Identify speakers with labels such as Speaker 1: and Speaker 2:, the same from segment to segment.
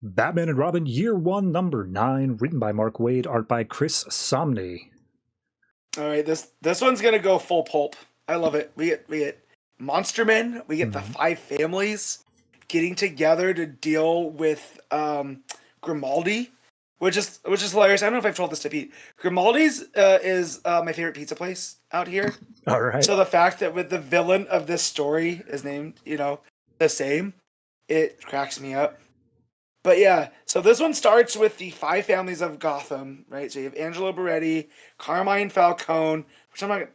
Speaker 1: Batman and Robin Year 1, Number 9, written by Mark Waid, art by CHRIS SAMNEE.
Speaker 2: All right, this one's gonna go full pulp. I love it. We get Monster Men. We get the five families getting together to deal with Grimaldi, which is hilarious. I don't know if I've told this to Pete. Grimaldi's is my favorite pizza place out here.
Speaker 1: All right.
Speaker 2: So the fact that with the villain of this story is named, the same, it cracks me up. But yeah, so this one starts with the five families of Gotham, right? So you have Angelo Beretti, Carmine Falcone, which I'm not.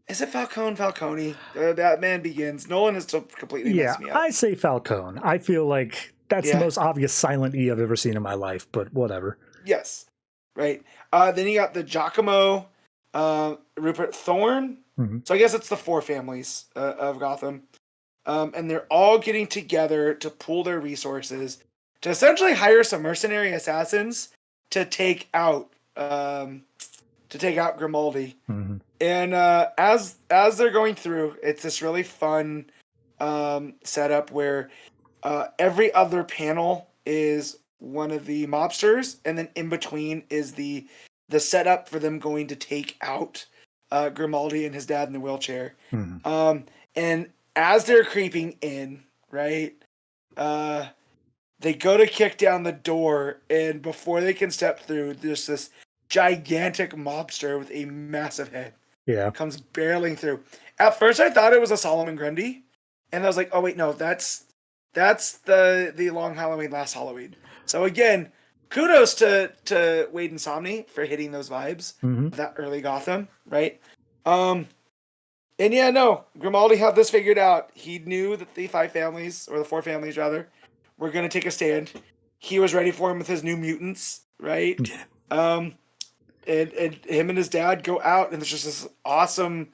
Speaker 2: Is it Falcone? Batman Begins. Nolan has still completely messed me up.
Speaker 1: I say Falcone. I feel like that's the most obvious silent E I've ever seen in my life, but whatever.
Speaker 2: Yes, right. Then you got the Giacomo, Rupert Thorne. So I guess it's the four families of Gotham, and they're all getting together to pool their resources to essentially hire some mercenary assassins to take out Grimaldi. And as they're going through, it's this really fun setup where every other panel is one of the mobsters, and then in between is the setup for them going to take out Grimaldi and his dad in the wheelchair. And as they're creeping in, right, they go to kick down the door, and before they can step through, there's this gigantic mobster with a massive head.
Speaker 1: Yeah.
Speaker 2: Comes barreling through. At first I thought it was a Solomon Grundy, and I was like, oh wait, no, that's the Long Halloween, Last Halloween. So again, kudos to Waid and Samnee for hitting those vibes of that early Gotham, right? And yeah, no, Grimaldi had this figured out. He knew that the five families, or the four families rather, were going to take a stand. He was ready for him with his new mutants, right? And him and his dad go out, and there's just this awesome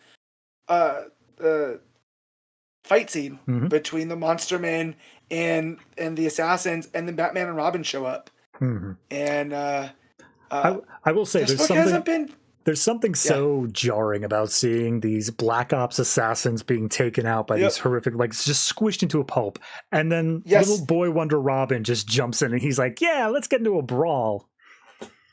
Speaker 2: fight scene between the Monster Men and the assassins, and then Batman and Robin show up. And
Speaker 1: I will say there's something so jarring about seeing these Black Ops assassins being taken out by these horrific, like just squished into a pulp, and then little boy Wonder Robin just jumps in and he's like, "Yeah, let's get into a brawl."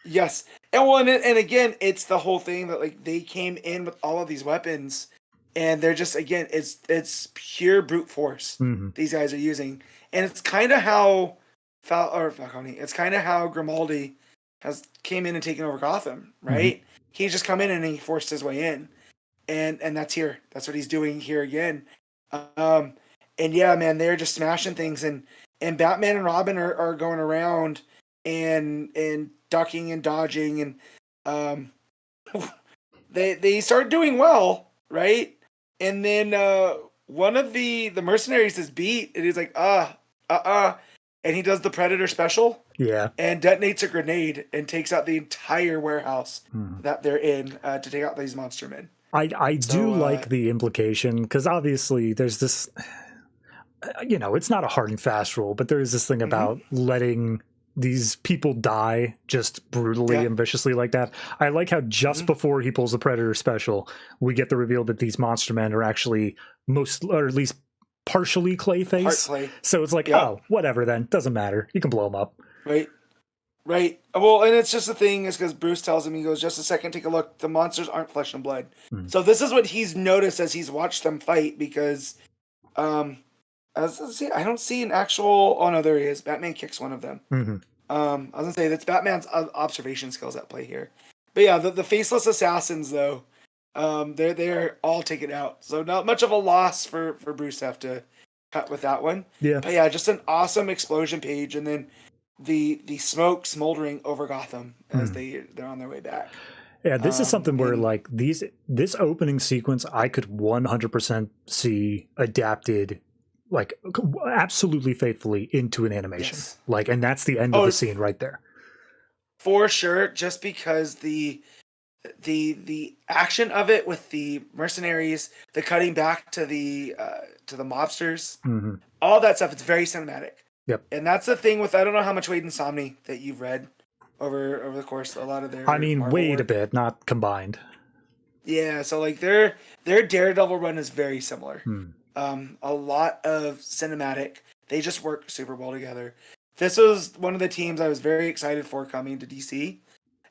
Speaker 2: Yes, and again, it's the whole thing that like they came in with all of these weapons, and they're just it's pure brute force these guys are using, and it's kind of how Falcone. It's kind of how Grimaldi has came in and taken over Gotham, right? He's just come in and he forced his way in, and that's here. That's what he's doing here again. And yeah, man, they're just smashing things, and Batman and Robin are going around and ducking and dodging, and they start doing well, right? And then one of the mercenaries is beat, and he's like, and he does the Predator special, and detonates a grenade and takes out the entire warehouse that they're in to take out these Monster Men.
Speaker 1: I do like the implication, because obviously there's this, it's not a hard and fast rule, but there is this thing about letting these people die just brutally and viciously like that. I like how just before he pulls the Predator special, we get the reveal that these Monster Men are actually or at least partially Clayface. So it's like, oh, whatever then. Doesn't matter. You can blow them up.
Speaker 2: Right. Well, and it's just the thing is because Bruce tells him, he goes, just a second, take a look. The monsters aren't flesh and blood. So this is what he's noticed as he's watched them fight, because I don't see an actual... Oh, no, there he is. Batman kicks one of them. I was going to say, that's Batman's observation skills at play here. But yeah, the faceless assassins, though, they're all taken out. So not much of a loss for Bruce to have to cut with that one.
Speaker 1: Yeah.
Speaker 2: But yeah, just an awesome explosion page, and then the smoke smoldering over Gotham as they're on their way back.
Speaker 1: Yeah, this is something where like this opening sequence I could 100% see adapted like absolutely faithfully into an animation. Like, and that's the end of the scene right there.
Speaker 2: For sure, just because the action of it with the mercenaries, the cutting back to the mobsters, all that stuff, it's very cinematic.
Speaker 1: Yep.
Speaker 2: And that's the thing with, I don't know how much Waid and Samnee that you've read over the course of a lot of their
Speaker 1: Waid a bit, not combined.
Speaker 2: Yeah, so like their Daredevil run is very similar. A lot of cinematic. They just work super well together. this was one of the teams I was very excited for coming to DC.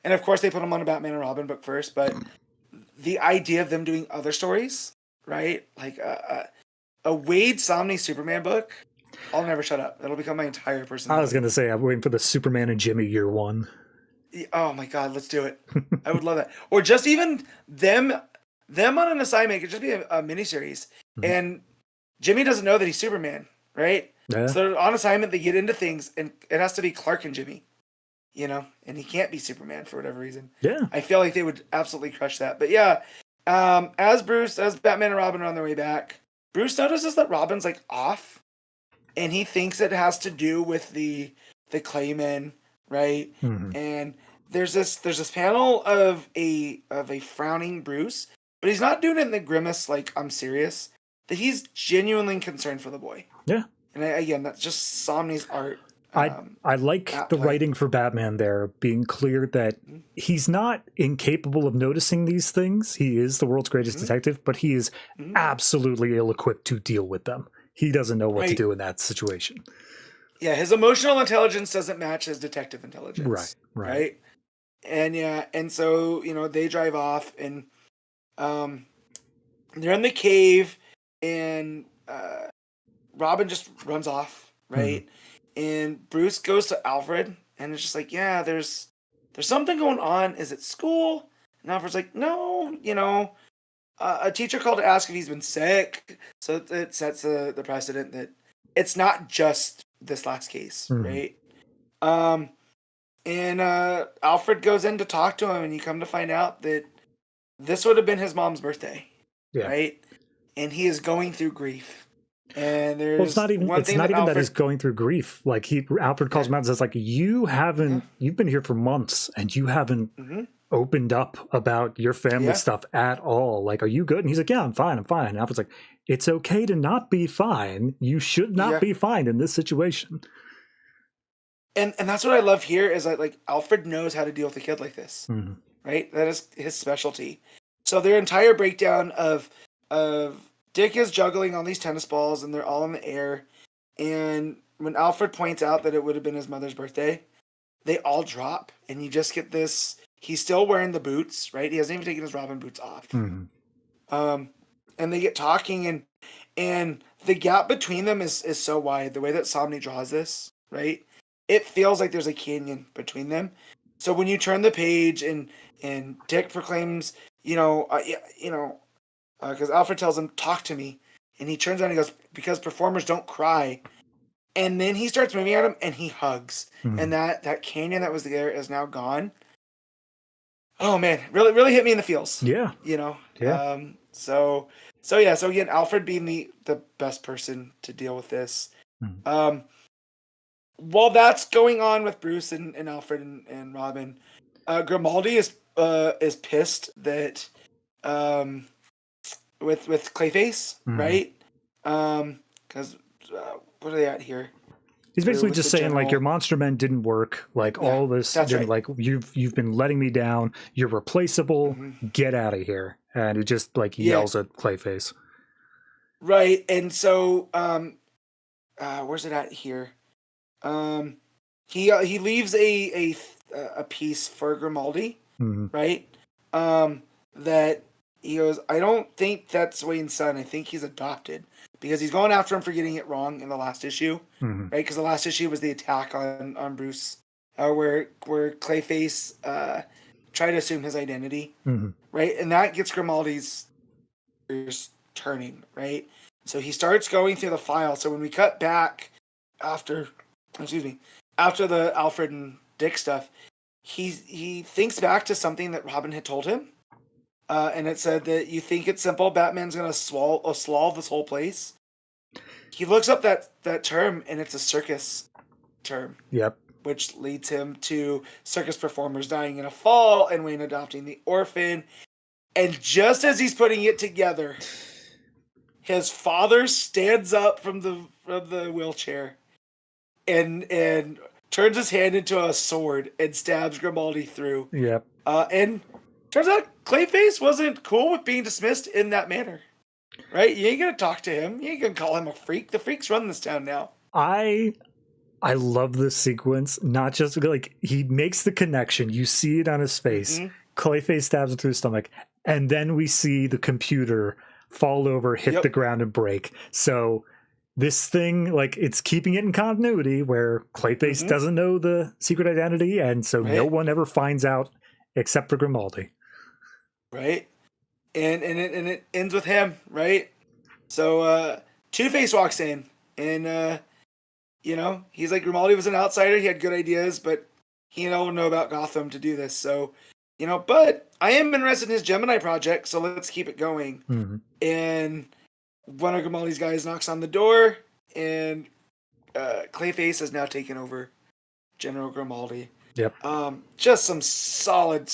Speaker 2: And of course, they put them on a Batman and Robin book first, but the idea of them doing other stories, right? Like a WAID Samnee Superman book, I'll never shut up. That'll become my entire personality.
Speaker 1: I was going to say, I'm waiting for the Superman and Jimmy year 1.
Speaker 2: Oh my God, let's do it. I would love that. Or just even them on an assignment. It could just be a miniseries. And Jimmy doesn't know that he's Superman, right?
Speaker 1: Yeah.
Speaker 2: So they're on assignment, they get into things, and it has to be Clark and Jimmy, you know? And he can't be Superman for whatever reason.
Speaker 1: Yeah.
Speaker 2: I feel like they would absolutely crush that. But yeah, as Batman and Robin are on their way back, Bruce notices that Robin's like off, and he thinks it has to do with the Clayman, right? And there's this panel of a frowning Bruce, but he's not doing it in the grimace like I'm serious. That he's genuinely concerned for the boy.
Speaker 1: Yeah.
Speaker 2: And again, that's just Samnee's art.
Speaker 1: I like the writing for Batman there being clear that he's not incapable of noticing these things. He is the world's greatest detective, but he is absolutely ill-equipped to deal with them. He doesn't know what to do in that situation.
Speaker 2: Yeah, his emotional intelligence doesn't match his detective intelligence. Right. And yeah, and so, you know, they drive off and they're in the cave and Robin just runs off, right? And Bruce goes to Alfred and it's just like, yeah, there's something going on. Is it school? And Alfred's like, no, you know, a teacher called to ask if he's been sick. So it sets the precedent that it's not just this last case, right? And Alfred goes in to talk to him, and you come to find out that this would have been his mom's birthday, right? And he is going through grief. And there's
Speaker 1: it's not even that he's going through grief. Like Alfred calls him out and says, like, you've been here for months and you haven't opened up about your family stuff at all. Like, are you good? And he's like, yeah, I'm fine. And Alfred's like, it's okay to not be fine. You should not be fine in this situation.
Speaker 2: And that's what I love here is that, like, Alfred knows how to deal with a kid like this, right? That is his specialty. So their entire breakdown of Dick is juggling all these tennis balls and they're all in the air. And when Alfred points out that it would have been his mother's birthday, they all drop and you just get this. He's still wearing the boots, right? He hasn't even taken his Robin boots off. And they get talking and the gap between them is so wide. The way that Samnee draws this, right? It feels like there's a canyon between them. So when you turn the page and Dick proclaims, because Alfred tells him, talk to me. And he turns around and he goes, because performers don't cry. And then he starts moving at him and he hugs. And that canyon that was there is now gone. Oh man, really, really hit me in the feels.
Speaker 1: Yeah.
Speaker 2: You know?
Speaker 1: Yeah.
Speaker 2: So again, Alfred being the best person to deal with this. While that's going on with Bruce and Alfred and Robin, Grimaldi is pissed that with Clayface, right? Because what are they at here?
Speaker 1: He's basically just saying, like, your monster men didn't work. Like, all this, like, you've been letting me down. You're replaceable. Get out of here. And he just, like, yells at Clayface.
Speaker 2: Right. And so, where's it at here? He leaves a piece for Grimaldi, right? That he goes, I don't think that's Wayne's son. I think he's adopted because he's going after him for getting it wrong in the last issue, right? Because the last issue was the attack on Bruce, where Clayface tried to assume his identity, right? And that gets Grimaldi's ears turning, right? So he starts going through the file. So when we cut back after the Alfred and Dick stuff, he thinks back to something that Robin had told him. And it said that you think it's simple, Batman's going to swallow this whole place. He looks up that term, and it's a circus term.
Speaker 1: Yep.
Speaker 2: Which leads him to circus performers dying in a fall and Wayne adopting the orphan. And just as he's putting it together, his father stands up from the wheelchair and turns his hand into a sword and stabs Grimaldi through.
Speaker 1: Yep.
Speaker 2: And turns out Clayface wasn't cool with being dismissed in that manner. Right? You ain't gonna talk to him. You ain't gonna call him a freak. The freaks run this town now.
Speaker 1: I I love this sequence. Not just like he makes the connection, you see it on his face. Clayface stabs him through the stomach, and then we see the computer fall over, hit the ground, and break. So this thing, like, it's keeping it in continuity where Clayface doesn't know the secret identity, and so no one ever finds out except for Grimaldi.
Speaker 2: Right. And it ends with him, right? So Two-Face walks in, and you know, he's like, Grimaldi was an outsider, he had good ideas, but he don't know about Gotham to do this. So, you know, but I am interested in his Gemini project, so let's keep it going. And one of Grimaldi's guys knocks on the door, and Clayface has now taken over General Grimaldi.
Speaker 1: Yep.
Speaker 2: Just some solid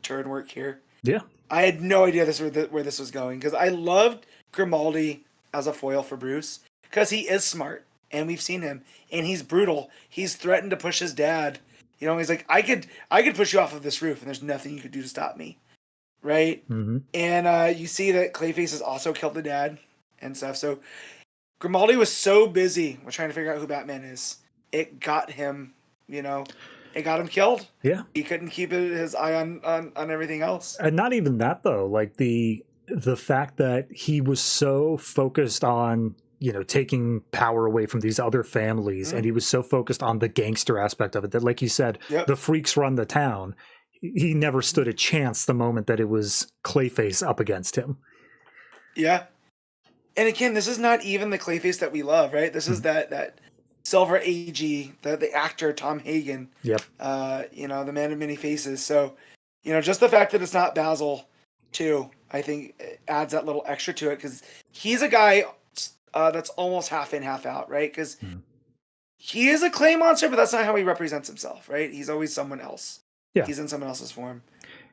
Speaker 2: turn work here.
Speaker 1: Yeah.
Speaker 2: I had no idea where this was going, because I loved Grimaldi as a foil for Bruce, because he is smart, and we've seen him, and he's brutal. He's threatened to push his dad. You know, he's like, I could push you off of this roof, and there's nothing you could do to stop me, right? And you see that Clayface has also killed the dad and stuff. So Grimaldi was so busy with trying to figure out who Batman is, it got him, you know, it got him killed.
Speaker 1: Yeah,
Speaker 2: he couldn't keep his eye on everything else.
Speaker 1: And not even that though. Like the fact that he was so focused on, you know, taking power away from these other families, and he was so focused on the gangster aspect of it that, like you said, the freaks run the town. He never stood a chance the moment that it was Clayface up against him. Yeah.
Speaker 2: And again, this is not even the Clayface that we love, right? This is that Silver AG, the actor Tom Hagen.
Speaker 1: Yep.
Speaker 2: You know, the man of many faces. So, you know, just the fact that it's not Basil, too, I think adds that little extra to it, because he's a guy that's almost half in, half out, right? Because he is a clay monster, but that's not how he represents himself, right? He's always someone else. Yeah. He's in someone else's form.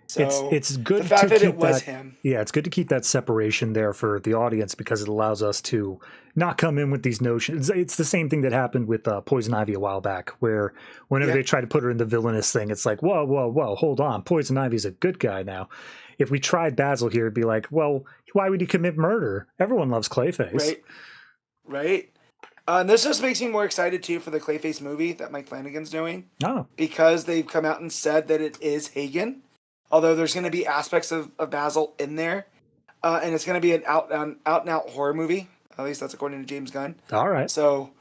Speaker 2: So
Speaker 1: it's good
Speaker 2: the fact
Speaker 1: to
Speaker 2: that
Speaker 1: keep
Speaker 2: it was him.
Speaker 1: Yeah, it's good to keep that separation there for the audience, because it allows us to not come in with these notions. It's the same thing that happened with Poison Ivy a while back, where whenever they try to put her in the villainous thing, it's like, whoa, hold on. Poison Ivy's a good guy now. If we tried Basil here, it'd be like, well, why would he commit murder? Everyone loves Clayface.
Speaker 2: Right. And this just makes me more excited, too, for the Clayface movie that Mike Flanagan's doing.
Speaker 1: Oh.
Speaker 2: Because they've come out and said that it is Hagen. Although there's going to be aspects of Basil in there. And it's going to be an out-and-out horror movie. At least that's according to James Gunn.
Speaker 1: All right.
Speaker 2: So,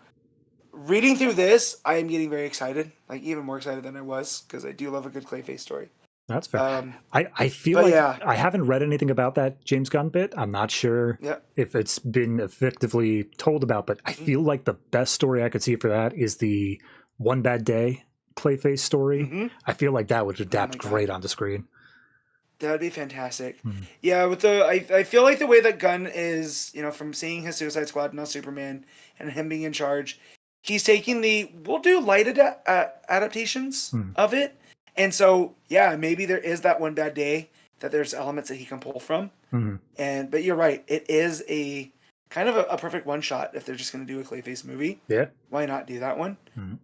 Speaker 2: reading through this, I am getting very excited. Like, even more excited than I was. Because I do love a good Clayface story.
Speaker 1: That's fair. I feel like I haven't read anything about that James Gunn bit. I'm not sure if it's been effectively told about, but I feel like the best story I could see for that is the One Bad Day Clayface story. I feel like that would adapt great onto screen.
Speaker 2: That would be fantastic. Yeah, with I feel like the way that Gunn is, you know, from seeing his Suicide Squad and now Superman and him being in charge, he's taking we'll do light adaptations of it. And so, yeah, maybe there is that One Bad Day that there's elements that he can pull from. But you're right. It is a kind of a perfect one shot if they're just going to do a Clayface movie.
Speaker 1: Yeah.
Speaker 2: Why not do that one?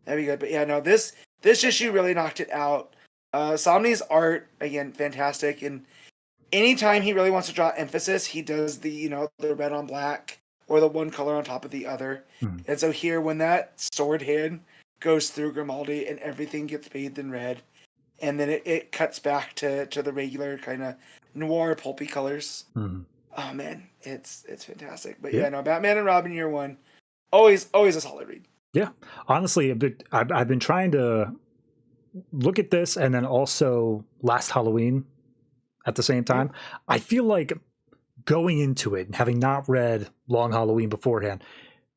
Speaker 2: That'd be good. But yeah, no, this issue really knocked it out. Samnee's art, again, fantastic. And anytime he really wants to draw emphasis, he does the red on black or the one color on top of the other. And so here, when that sword hand goes through Grimaldi and everything gets bathed in red, and then it cuts back to the regular kind of noir pulpy colors. Oh man, it's fantastic. But yeah, no, Batman and Robin Year One, always a solid read.
Speaker 1: Yeah, honestly, I've been trying to look at this and then also Last Halloween at the same time. I feel like going into it and having not read Long Halloween beforehand,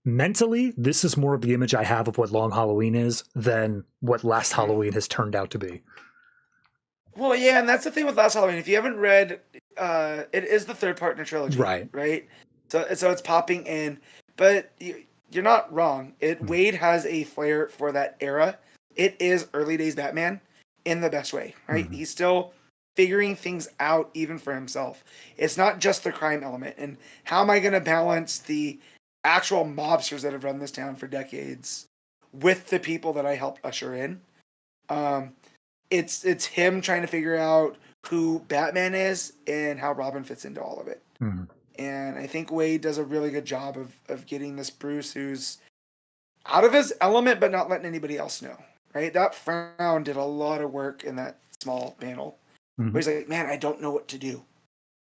Speaker 1: mentally, this is more of the image I have of what Long Halloween is than what Last Halloween has turned out to be.
Speaker 2: Well, yeah, and that's the thing with Last Halloween. If you haven't read, it is the third part in a trilogy, right? So it's popping in, but you're not wrong. WAID has a flair for that era. It is early days Batman in the best way, right? He's still figuring things out even for himself. It's not just the crime element. And how am I going to balance the actual mobsters that have run this town for decades with the people that I helped usher in? It's him trying to figure out who Batman is and how Robin fits into all of it. And I think WAID does a really good job of getting this Bruce who's, out of his element, but not letting anybody else know. Right? That frown did a lot of work in that small panel. Where he's like, man, I don't know what to do.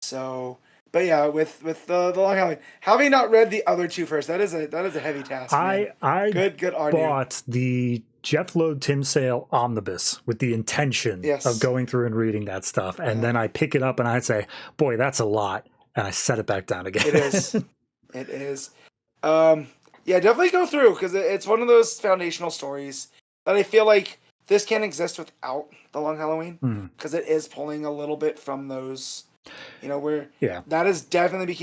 Speaker 2: So, but yeah, with the Long Halloween, having not read the other two first, that is a heavy task.
Speaker 1: I
Speaker 2: good on you.
Speaker 1: Bought the Jeff Loeb Tim Sale omnibus with the intention of going through and reading that stuff, and then I pick it up and I'd say, boy, that's a lot, and I set it back down again.
Speaker 2: It is. It is. Yeah, definitely go through, because it's one of those foundational stories that I feel like this can't exist without the Long Halloween, because it is pulling a little bit from those, where that has definitely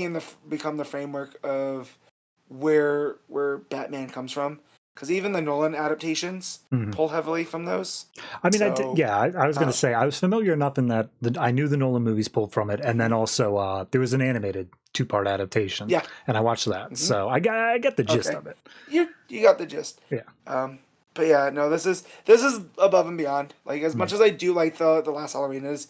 Speaker 2: become the framework of where Batman comes from. Because even the Nolan adaptations pull heavily from those. I mean,
Speaker 1: I was going to say, I was familiar enough in that I knew the Nolan movies pulled from it, and then also there was an animated 2-part adaptation. Yeah, and I watched that, so I get the gist of it.
Speaker 2: You got the gist.
Speaker 1: Yeah.
Speaker 2: But yeah, no, this is above and beyond. Like, as much as I do like the last Halloween is,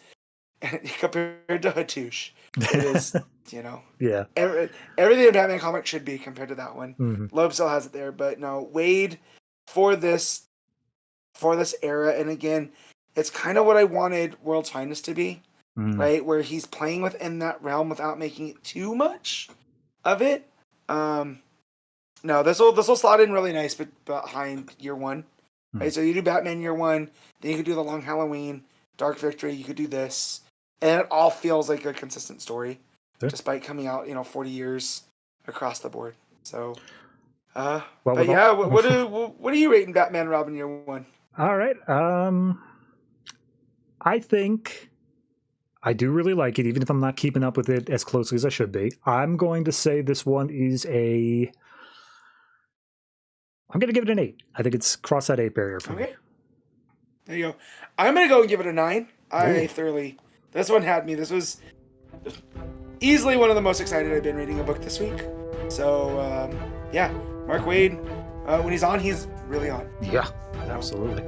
Speaker 2: compared to Hattush, it is,
Speaker 1: yeah,
Speaker 2: everything in Batman comic should be compared to that one. Loeb still has it there, but no, WAID for this era, and again, it's kind of what I wanted World's Finest to be, right? Where he's playing within that realm without making it too much of it. No, this will slot in really nice, but behind year one, right? So you do Batman year one, then you could do the Long Halloween, Dark Victory. You could do this, and it all feels like a consistent story, despite coming out 40 years across the board. So, what are you rating Batman Robin year one?
Speaker 1: All right, I think I do really like it, even if I'm not keeping up with it as closely as I should be. I'm going to say this one is I'm going to give it an 8. I think it's cross that 8 barrier for me.
Speaker 2: There you go. I'm going to go and give it a 9. This one had me. This was easily one of the most excited I've been reading a book this week. So, yeah, Mark Waid, when he's on, he's really on.
Speaker 1: Yeah, absolutely.